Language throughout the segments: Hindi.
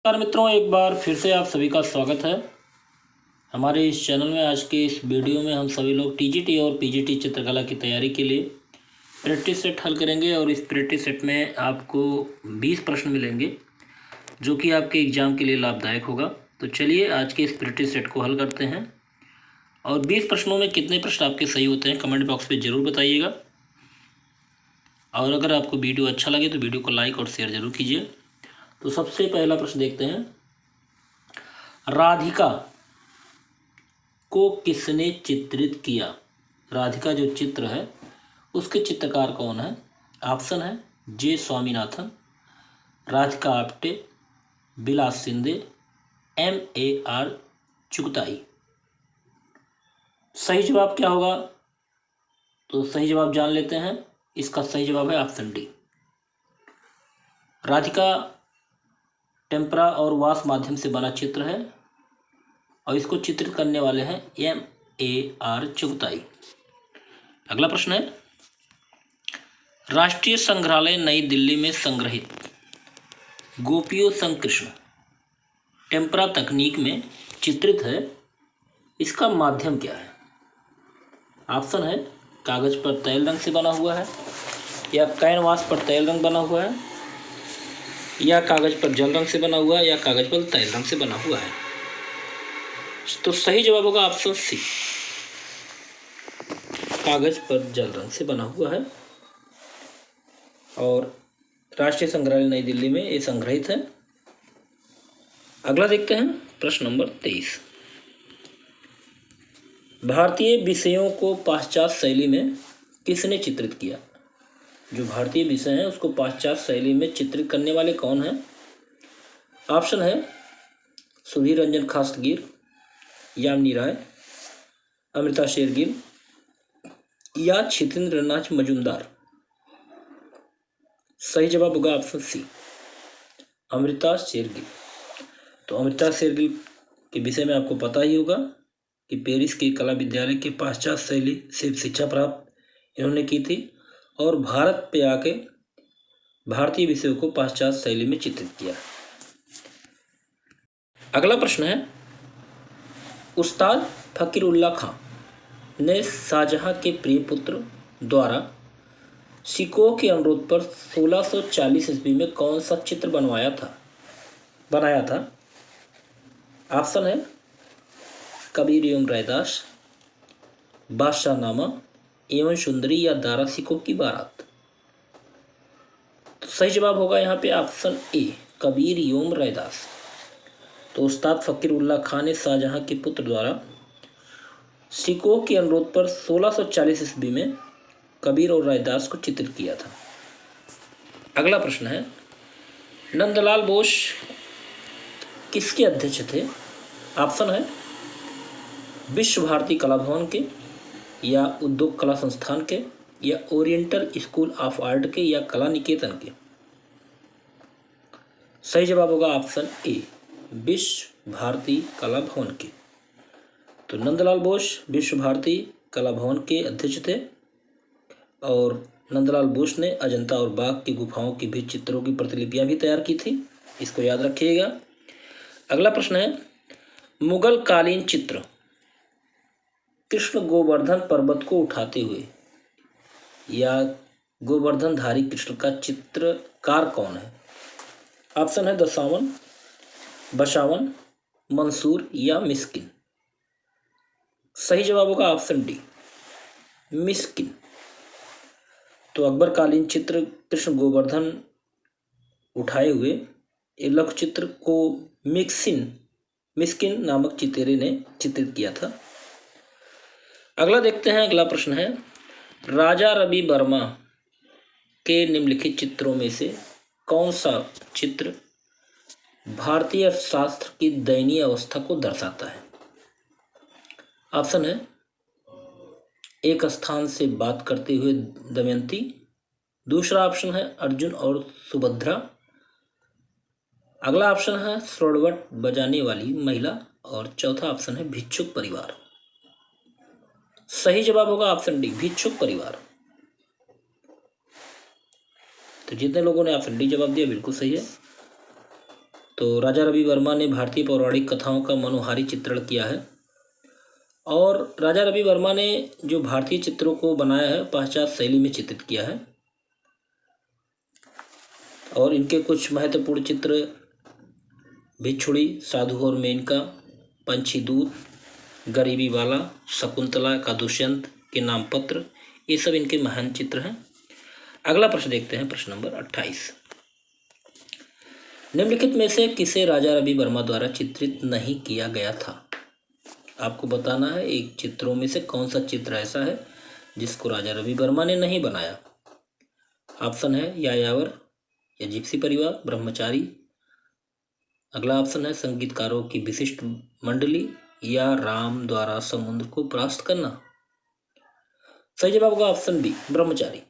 नमस्कार मित्रों, एक बार फिर से आप सभी का स्वागत है हमारे इस चैनल में। आज के इस वीडियो में हम सभी लोग टीजीटी और पीजीटी चित्रकला की तैयारी के लिए प्रैक्टिस सेट हल करेंगे और इस प्रैक्टिस सेट में आपको 20 प्रश्न मिलेंगे जो कि आपके एग्ज़ाम के लिए लाभदायक होगा। तो चलिए आज के इस प्रैक्टिस सेट को हल करते हैं। और 20 प्रश्नों में कितने प्रश्न आपके सही होते हैं कमेंट बॉक्स में ज़रूर बताइएगा। और अगर आपको वीडियो अच्छा लगे तो वीडियो को लाइक और शेयर ज़रूर कीजिए। तो सबसे पहला प्रश्न देखते हैं, राधिका को किसने चित्रित किया? राधिका जो चित्र है उसके चित्रकार कौन है? ऑप्शन है जे स्वामीनाथन, राधिका आप्टे, विलास शिंदे, MAR चुगताई। सही जवाब क्या होगा? तो सही जवाब जान लेते हैं। इसका सही जवाब है ऑप्शन डी। राधिका टेम्परा और वाश माध्यम से बना चित्र है और इसको चित्रित करने वाले हैं MAR चुगताई। अगला प्रश्न है, राष्ट्रीय संग्रहालय नई दिल्ली में संग्रहित गोपियों संग कृष्ण टेम्परा तकनीक में चित्रित है, इसका माध्यम क्या है? ऑप्शन है कागज पर तैल रंग से बना हुआ है, या कैनवास पर तैल रंग बना हुआ है, या कागज पर जल रंग से बना हुआ है, या कागज पर तैल रंग से बना हुआ है। तो सही जवाब होगा ऑप्शन सी, कागज पर जल रंग से बना हुआ है और राष्ट्रीय संग्रहालय नई दिल्ली में ये संग्रहित है। अगला देखते हैं प्रश्न नंबर 23, भारतीय विषयों को पाश्चात्य शैली में किसने चित्रित किया? जो भारतीय विषय हैं उसको पाश्चात्य शैली में चित्रित करने वाले कौन हैं? ऑप्शन है सुधीर रंजन खास्तगीर, यामिनी राय, अमृता शेरगिल, या छितेंद्र नाथ मजूमदार। सही जवाब होगा ऑप्शन सी, अमृता शेरगिल। तो अमृता शेरगिल के विषय में आपको पता ही होगा कि पेरिस के कला विद्यालय के पाश्चात्य शैली से शिक्षा प्राप्त इन्होंने की थी और भारत पे आके भारतीय विषयों को पाश्चात्य शैली में चित्रित किया। अगला प्रश्न है, उस्ताद फकीरुल्लाह खां ने शाहजहां के प्रिय पुत्र द्वारा शिकोह के अनुरोध पर 1640 ईस्वी में कौन सा चित्र बनाया था? ऑप्शन है कबीर एवं रैदास, बादशाहनामा एवं सुंदरी, या दारा शिकोह की बारात। तो सही जवाब होगा यहाँ पे ऑप्शन ए, कबीर एवं रैदास। तो उस्ताद फकीरुल्लाह खां ने शाहजहां के पुत्र द्वारा शिकोह के अनुरोध पर 1640 ईस्वी में कबीर और रैदास को चित्रित किया था। अगला प्रश्न है, नंदलाल बोस किसके अध्यक्ष थे? ऑप्शन है विश्व भारती कला भवन के, या उद्योग कला संस्थान के, या ओरिएंटल स्कूल ऑफ आर्ट के, या कला निकेतन के। सही जवाब होगा ऑप्शन ए, विश्व भारती कला भवन के। तो नंदलाल बोस विश्व भारती कला भवन के अध्यक्ष थे और नंदलाल बोस ने अजंता और बाघ की गुफाओं की भी चित्रों की प्रतिलिपियां भी तैयार की थी, इसको याद रखिएगा। अगला प्रश्न है, मुगल कालीन चित्र कृष्ण गोवर्धन पर्वत को उठाते हुए या गोवर्धनधारी कृष्ण का चित्रकार कौन है? ऑप्शन है दशावन, बशावन, मंसूर, या मिस्किन। सही जवाब होगा ऑप्शन डी, मिस्किन। तो अकबर कालीन चित्र कृष्ण गोवर्धन उठाए हुए ये लघु चित्र को मिस्किन नामक चितेरे ने चित्रित किया था। अगला देखते हैं, अगला प्रश्न है, राजा रवि वर्मा के निम्नलिखित चित्रों में से कौन सा चित्र भारतीय अर्थशास्त्र की दयनीय अवस्था को दर्शाता है? ऑप्शन है एक स्थान से बात करते हुए दमयंती, दूसरा ऑप्शन है अर्जुन और सुभद्रा, अगला ऑप्शन है स्वर्णवट बजाने वाली महिला, और चौथा ऑप्शन है भिक्षुक परिवार। सही जवाब होगा ऑप्शन डी, भिक्षुक परिवार। तो जितने लोगों ने ऑप्शन डी जवाब दिया बिल्कुल सही है। तो राजा रवि वर्मा ने भारतीय पौराणिक कथाओं का मनोहारी चित्रण किया है। और राजा रवि वर्मा ने जो भारतीय चित्रों को बनाया है पाश्चात्य शैली में चित्रित किया है। और इनके कुछ महत्वपूर्ण चित्र भिक्षुड़ी, साधु और मेनका, पंछी दूत, गरीबी वाला, शकुंतला का दुष्यंत के नाम पत्र, ये सब इनके महान चित्र हैं। अगला प्रश्न देखते हैं, प्रश्न नंबर 28। निम्नलिखित में से किसे राजा रवि वर्मा द्वारा चित्रित नहीं किया गया था? आपको बताना है एक चित्रों में से कौन सा चित्र ऐसा है जिसको राजा रवि वर्मा ने नहीं बनाया। ऑप्शन है यायावर या जिप्सी परिवार, ब्रह्मचारी। अगला ऑप्शन है संगीतकारों की विशिष्ट मंडली या राम द्वारा समुद्र को परास्त करना। सही जवाब होगा ऑप्शन बी, ब्रह्मचारी।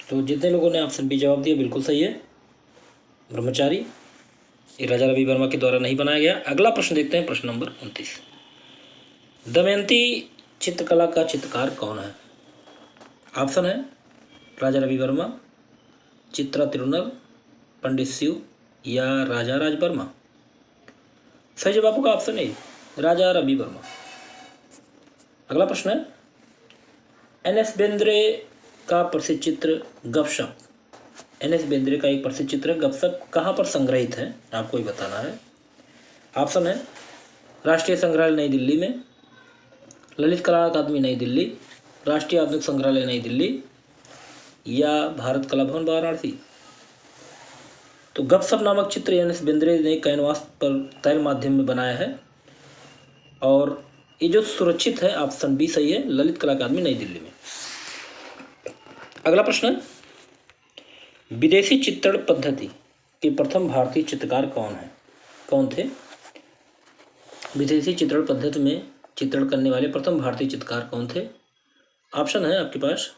तो जितने लोगों ने ऑप्शन बी जवाब दिया बिल्कुल सही है, ब्रह्मचारी। ये राजा रवि वर्मा के द्वारा नहीं बनाया गया। अगला प्रश्न देखते हैं, प्रश्न नंबर 29। दमयंती चित्रकला का चित्रकार कौन है? ऑप्शन है राजा रवि वर्मा, चित्रा तिरुनल, पंडित शिव या राजा राज वर्मा। सही जवाब होगा ऑप्शन ए, राजा रवि वर्मा। अगला प्रश्न है एन.एस. बेंद्रे का प्रसिद्ध चित्र गपशप। एन.एस. बेंद्रे का एक प्रसिद्ध चित्र गपशप कहाँ पर संग्रहित है? आपको ही बताना है। ऑप्शन है राष्ट्रीय संग्रहालय नई दिल्ली में, ललित कला अकादमी नई दिल्ली, राष्ट्रीय आधुनिक संग्रहालय नई दिल्ली या भारत कला भवन वाराणसी। तो गपशप नामक चित्र एन.एस. बेंद्रे ने कैनवास पर तैल माध्यम में बनाया है और ये जो सुरक्षित है ऑप्शन बी सही है, ललित कला अकादमी नई दिल्ली में। अगला प्रश्न है विदेशी चित्रण पद्धति के प्रथम भारतीय चित्रकार कौन थे? विदेशी चित्रण पद्धति में चित्रण करने वाले प्रथम भारतीय चित्रकार कौन थे? ऑप्शन है आपके पास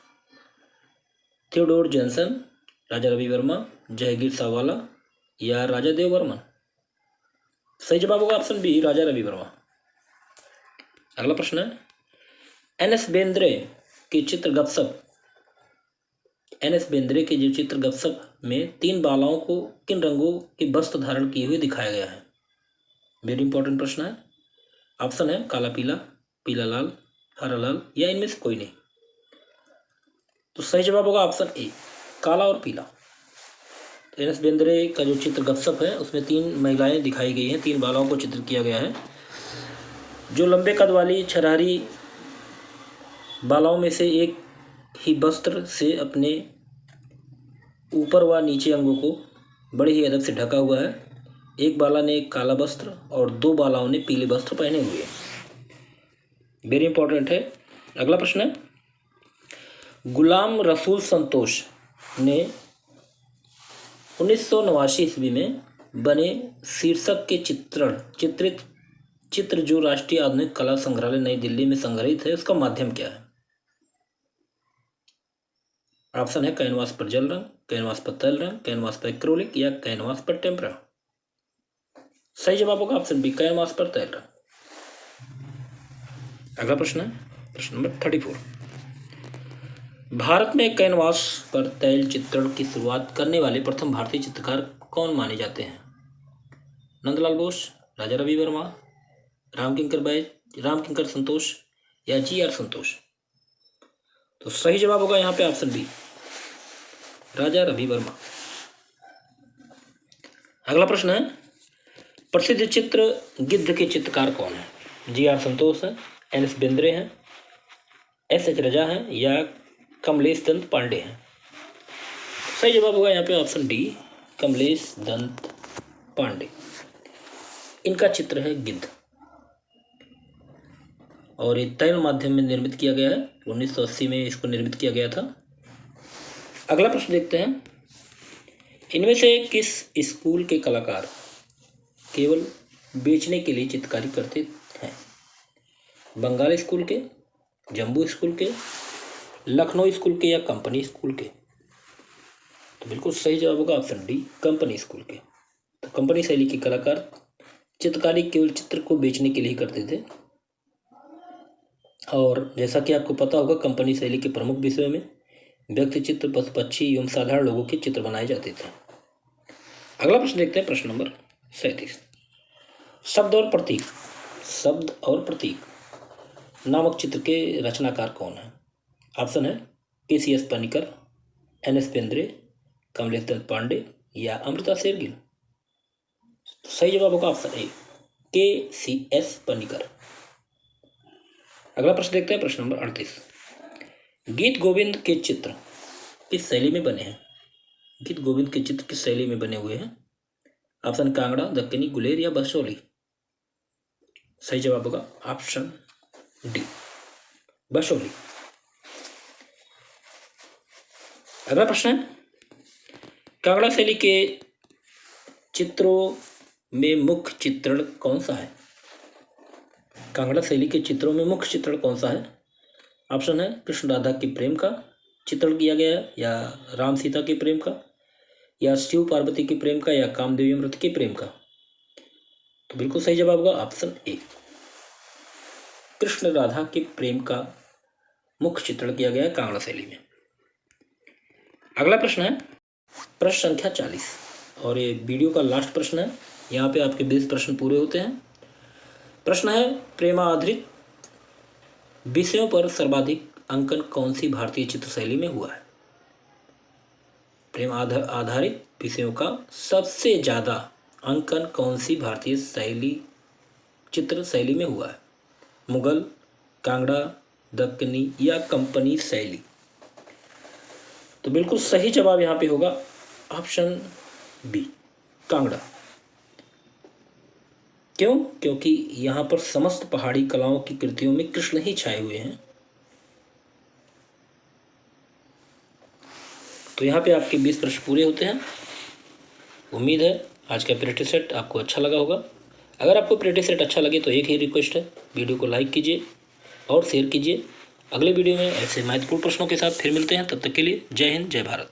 थियोडोर जॉनसन, राजा रवि वर्मा, जहांगीर सावला या राजा देव वर्मन। सही जवाब होगा ऑप्शन बी, राजा रवि वर्मा। अगला प्रश्न है एन.एस. बेंद्रे के चित्र गपशप, एन.एस. बेंद्रे के जो चित्र गपशप में 3 बालाओं को किन रंगों के वस्त्र धारण किए हुए दिखाया गया है? वेरी इंपॉर्टेंट प्रश्न है। ऑप्शन है काला पीला, पीला लाल, हरा लाल या इनमें से कोई नहीं। तो सही जवाब होगा ऑप्शन ए, काला और पीला। एन.एस. बेंद्रे का जो चित्र गपशप है उसमें 3 महिलाएं दिखाई गई हैं, 3 बालाओं को चित्रित किया गया है। जो लंबे कद वाली छरहरी बालाओं में से एक ही वस्त्र से अपने ऊपर व नीचे अंगों को बड़े ही अदब से ढका हुआ है। एक बाला ने काला वस्त्र और 2 बालाओं ने पीले वस्त्र पहने हुए हैं। वेरी इंपॉर्टेंट है। अगला प्रश्न है गुलाम रसूल संतोष ने 1989 ईस्वी में बने शीर्षक के चित्रित चित्र जो राष्ट्रीय आधुनिक कला संग्रहालय नई दिल्ली में संग्रहित है उसका माध्यम क्या है? ऑप्शन है कैनवास पर जल रंग, कैनवास पर तैल रंग, कैनवास पर एक्रिलिक या कैनवास पर टेम्परा। सही जवाब होगा ऑप्शन बी, कैनवास पर तैल रंग। अगला प्रश्न है प्रश्न नंबर 34। भारत में कैनवास पर तैल चित्रण की शुरुआत करने वाले प्रथम भारतीय चित्रकार कौन माने जाते हैं? नंदलाल बोस, राजा रवि वर्मा, रामकिंकर संतोष या जी.आर. संतोष। तो सही जवाब होगा यहाँ पे ऑप्शन बी, राजा रवि वर्मा। अगला प्रश्न है प्रसिद्ध चित्र गिद्ध के चित्रकार कौन है? जी.आर. संतोष है, एन.एस. बेंद्रे हैं, एस.एच. रजा हैं या कमलेश दंत पांडे हैं। सही जवाब होगा यहाँ पे ऑप्शन डी, कमलेश दंत पांडे। इनका चित्र है गिद्ध और ये तैल माध्यम में निर्मित किया गया है। 1980 में इसको निर्मित किया गया था। अगला प्रश्न देखते हैं इनमें से किस स्कूल के कलाकार केवल बेचने के लिए चित्रकारी करते हैं? बंगाल स्कूल के, जम्मू स्कूल के, लखनऊ स्कूल के या कंपनी स्कूल के। तो बिल्कुल सही जवाब होगा ऑप्शन डी, कंपनी स्कूल के। तो कंपनी शैली के कलाकार चित्रकारी केवल चित्र को बेचने के लिए करते थे। और जैसा कि आपको पता होगा, कंपनी शैली के प्रमुख विषयों में व्यक्ति चित्र, पशु पक्षी एवं साधारण लोगों के चित्र बनाए जाते थे। अगला प्रश्न देखते हैं, प्रश्न नंबर 37। शब्द और प्रतीक, शब्द और प्रतीक नामक चित्र के रचनाकार कौन है? ऑप्शन है KCS पनिकर, NS बेंद्रे, कमलेश दत्त पांडे या अमृता शेरगिल। सही जवाब होगा ऑप्शन ए, KCS पनिकर। अगला प्रश्न देखते हैं, प्रश्न नंबर 38। गीत गोविंद के चित्र किस शैली में बने हैं? गीत गोविंद के चित्र किस शैली में बने हुए हैं? ऑप्शन कांगड़ा, दक्कनी, गुलेर या बसोली। सही जवाब होगा ऑप्शन डी, बसोली। अगला प्रश्न है, कांगड़ा शैली के चित्रों में मुख्य चित्रण कौन सा है? कांगड़ा शैली के चित्रों में मुख्य चित्रण कौन सा है? ऑप्शन है कृष्ण राधा के प्रेम का चित्रण किया गया, या राम सीता के प्रेम का, या शिव पार्वती के प्रेम का, या कामदेवी अमृत के प्रेम का। तो बिल्कुल सही जवाब होगा ऑप्शन ए, कृष्ण राधा के प्रेम का मुख्य चित्रण किया गया है कांगड़ा शैली में। अगला प्रश्न है, प्रश्न संख्या 40, और ये वीडियो का लास्ट प्रश्न है। यहाँ पे आपके 20 प्रश्न पूरे होते हैं। प्रश्न है, प्रेमा आधारित विषयों पर सर्वाधिक अंकन कौन सी भारतीय चित्र शैली में हुआ है? प्रेम आधारित विषयों का सबसे ज्यादा अंकन कौन सी भारतीय चित्र शैली में हुआ है? मुगल, कांगड़ा, दक्कनी या कंपनी शैली। तो बिल्कुल सही जवाब यहाँ पे होगा ऑप्शन बी, कांगड़ा। क्यों? क्योंकि यहाँ पर समस्त पहाड़ी कलाओं की कृतियों में कृष्ण ही छाए हुए हैं। तो यहाँ पे आपके 20 प्रश्न पूरे होते हैं। उम्मीद है आज का प्रैक्टिस सेट आपको अच्छा लगा होगा। अगर आपको प्रैक्टिस सेट अच्छा लगे तो एक ही रिक्वेस्ट है, वीडियो को लाइक कीजिए और शेयर कीजिए। अगले वीडियो में ऐसे महत्वपूर्ण प्रश्नों के साथ फिर मिलते हैं। तब तक के लिए जय हिंद, जय भारत।